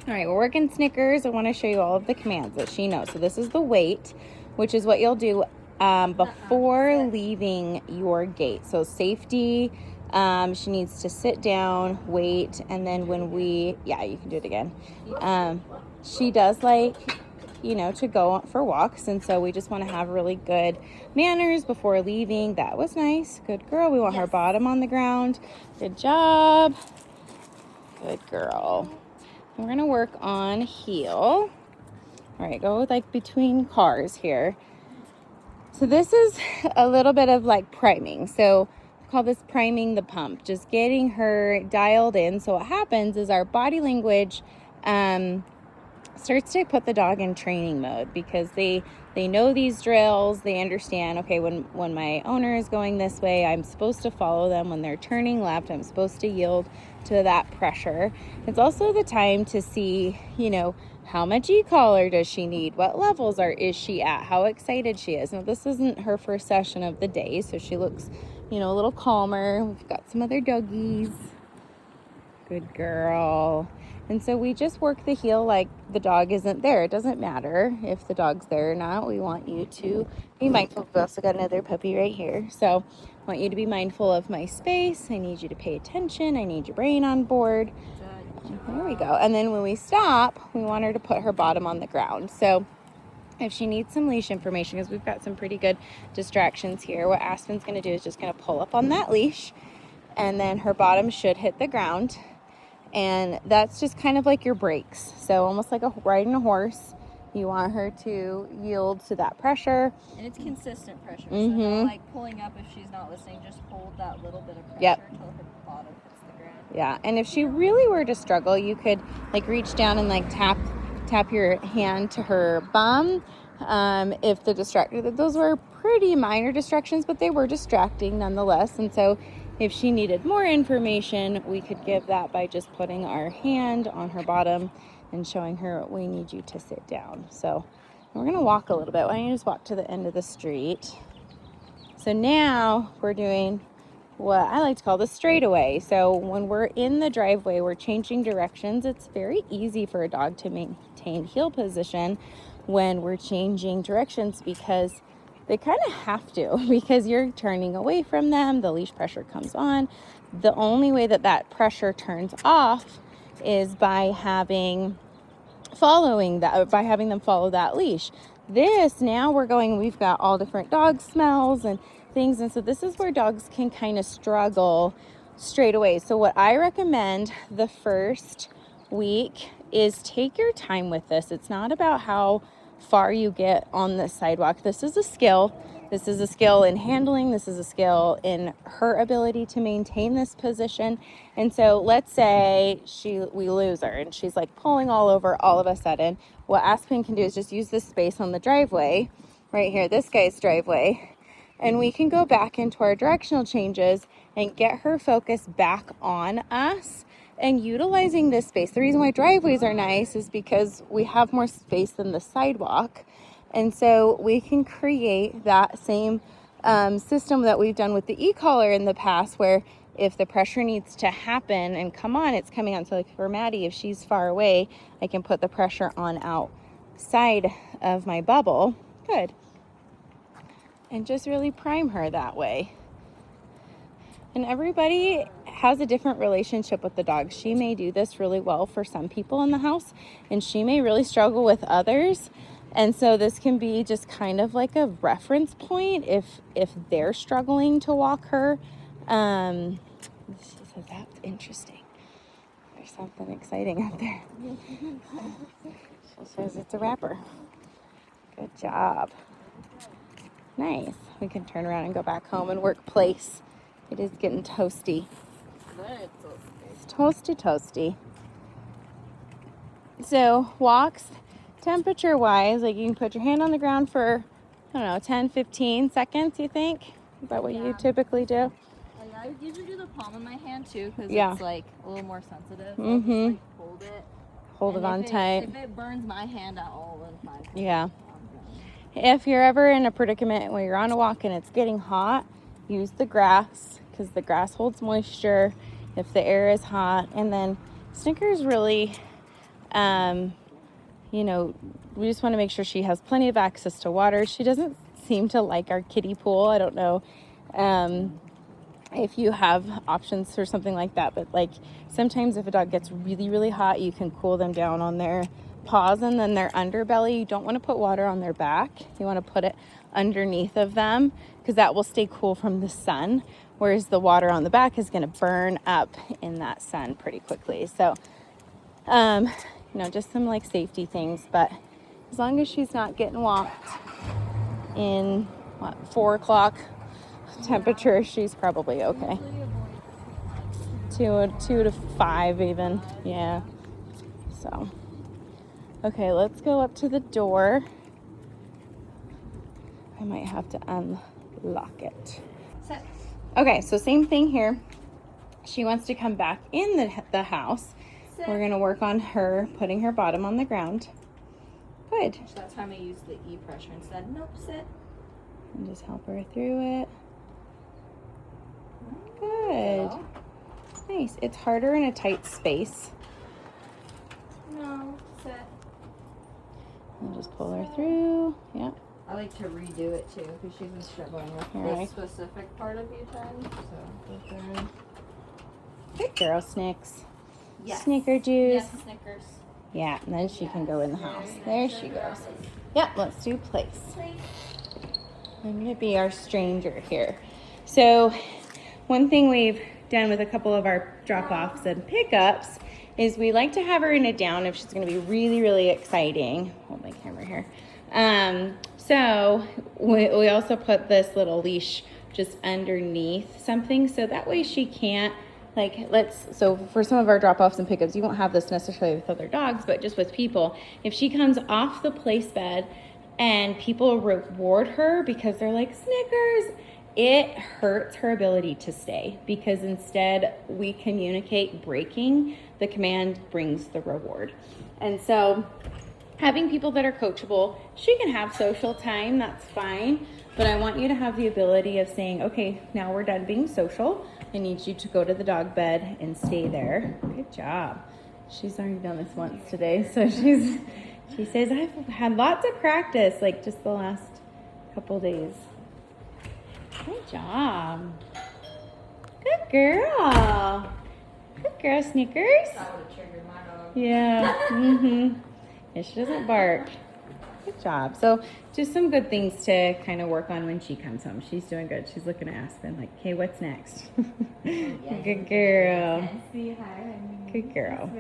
All right, we're working Snickers. I want to show you all of the commands that she knows. So this is the wait, which is what you'll do before leaving your gate. So safety, she needs to sit down, wait, and then when yeah, you can do it again. She does like, to go for walks, and so we just want to have really good manners before leaving. That was nice. Good girl. We want her bottom on the ground. Good job. Good girl. We're going to work on heel. All right, go like between cars here. So this is a little bit of like priming. So we call this priming the pump, just getting her dialed in. So what happens is our body language starts to put the dog in training mode, because they know these drills. They understand, okay, when my owner is going this way, I'm supposed to follow them. When they're turning left, I'm supposed to yield to that pressure. It's also the time to see, how much e-collar does she need? What levels is she at? How excited she is. Now, this isn't her first session of the day, so she looks, a little calmer. We've got some other doggies. Good girl. And so we just work the heel like the dog isn't there. It doesn't matter if the dog's there or not. We want you to be mindful. We've also got another puppy right here. So I want you to be mindful of my space. I need you to pay attention. I need your brain on board. There we go. And then when we stop, we want her to put her bottom on the ground. So if she needs some leash information, because we've got some pretty good distractions here, what Aspen's going to do is just going to pull up on that leash, and then her bottom should hit the ground. And that's just kind of like your brakes. So almost like riding a horse. You want her to yield to that pressure. And it's consistent pressure. So not like pulling up if she's not listening. Just hold that little bit of pressure until her bottom hits the ground. Yeah, and if she really were to struggle, you could like reach down and like tap your hand to her bum. If those were pretty minor distractions, but they were distracting nonetheless. And so if she needed more information, we could give that by just putting our hand on her bottom and showing her, we need you to sit down. So we're going to walk a little bit. Why don't you just walk to the end of the street? So now we're doing what I like to call the straightaway. So when we're in the driveway, we're changing directions. It's very easy for a dog to maintain heel position when we're changing directions, because they kind of have to, because you're turning away from them. The leash pressure comes on. The only way that pressure turns off is by having them follow that leash. We've got all different dog smells and things. And so this is where dogs can kind of struggle straight away. So what I recommend the first week is take your time with this. It's not about how far you get on the sidewalk. This is a skill. This is a skill in handling. This is a skill in her ability to maintain this position. And so let's say we lose her and she's like pulling all over all of a sudden. What Aspen can do is just use this space on the driveway right here, this guy's driveway, and we can go back into our directional changes and get her focus back on us and utilizing this space. The reason why driveways are nice is because we have more space than the sidewalk. And so we can create that same system that we've done with the e-collar in the past, where if the pressure needs to happen and come on, it's coming on. So like for Maddie, if she's far away, I can put the pressure on outside of my bubble. Good. And just really prime her that way. And everybody has a different relationship with the dog. She may do this really well for some people in the house, and she may really struggle with others. And so this can be just kind of like a reference point if they're struggling to walk her. So that's interesting. There's something exciting out there. She says it's a wrapper. Good job. Nice. We can turn around and go back home and work place. It is getting toasty. It's toasty. So walks, temperature-wise, like you can put your hand on the ground for, 10, 15 seconds, you think? Is that what you typically do? I usually do the palm of my hand, too, because it's, like, a little more sensitive. So I'll just, like, hold it. Hold it on tight. If it burns my hand at all, then fine. Yeah. If you're ever in a predicament where you're on a walk and it's getting hot, use the grass, because the grass holds moisture if the air is hot. And then Snickers really You know, we just want to make sure she has plenty of access to water. She doesn't seem to like our kiddie pool. I don't know if you have options for something like that, but like sometimes if a dog gets really, really hot, you can cool them down on their paws and then their underbelly. You don't want to put water on their back. You want to put it underneath of them because that will stay cool from the sun, whereas the water on the back is going to burn up in that sun pretty quickly. So you know, just some like safety things, but as long as she's not getting walked in what, 4 o'clock temperature, she's probably okay. 2 to 5 even, yeah. So, okay, let's go up to the door. I might have to unlock it. Okay, so same thing here. She wants to come back in the house. We're gonna work on her putting her bottom on the ground. Good. So that's how I use the E pressure instead. Nope, sit. And just help her through it. Good. Nice. It's harder in a tight space. No, sit. And just pull her through. Yep. I like to redo it too because she's been struggling with this specific part of U-turn. So, U-turn. Good girl, Snicks. Yes. Snicker juice. Yes, Snickers. Yeah, and then she can go in the house. There she goes. Yep, let's do place. I'm gonna be our stranger here. So one thing we've done with a couple of our drop-offs and pickups is we like to have her in a down if she's gonna be really, really exciting. Hold my camera here. So we also put this little leash just underneath something so that way she can't, like, so for some of our drop-offs and pickups, you won't have this necessarily with other dogs, but just with people, if she comes off the place bed and people reward her because they're like, Snickers, it hurts her ability to stay because instead we communicate breaking, the command brings the reward. And so having people that are coachable, she can have social time, that's fine, but I want you to have the ability of saying, okay, now we're done being social. I need you to go to the dog bed and stay there. Good job. She's already done this once today, so she says, I've had lots of practice, like just the last couple days. Good job. Good girl. Good girl, Snickers. That would have triggered my dog. Yeah. Yeah, she doesn't bark. Good job. So just some good things to kind of work on when she comes home. She's doing good. She's looking at Aspen like, hey, what's next? Good girl. Good girl.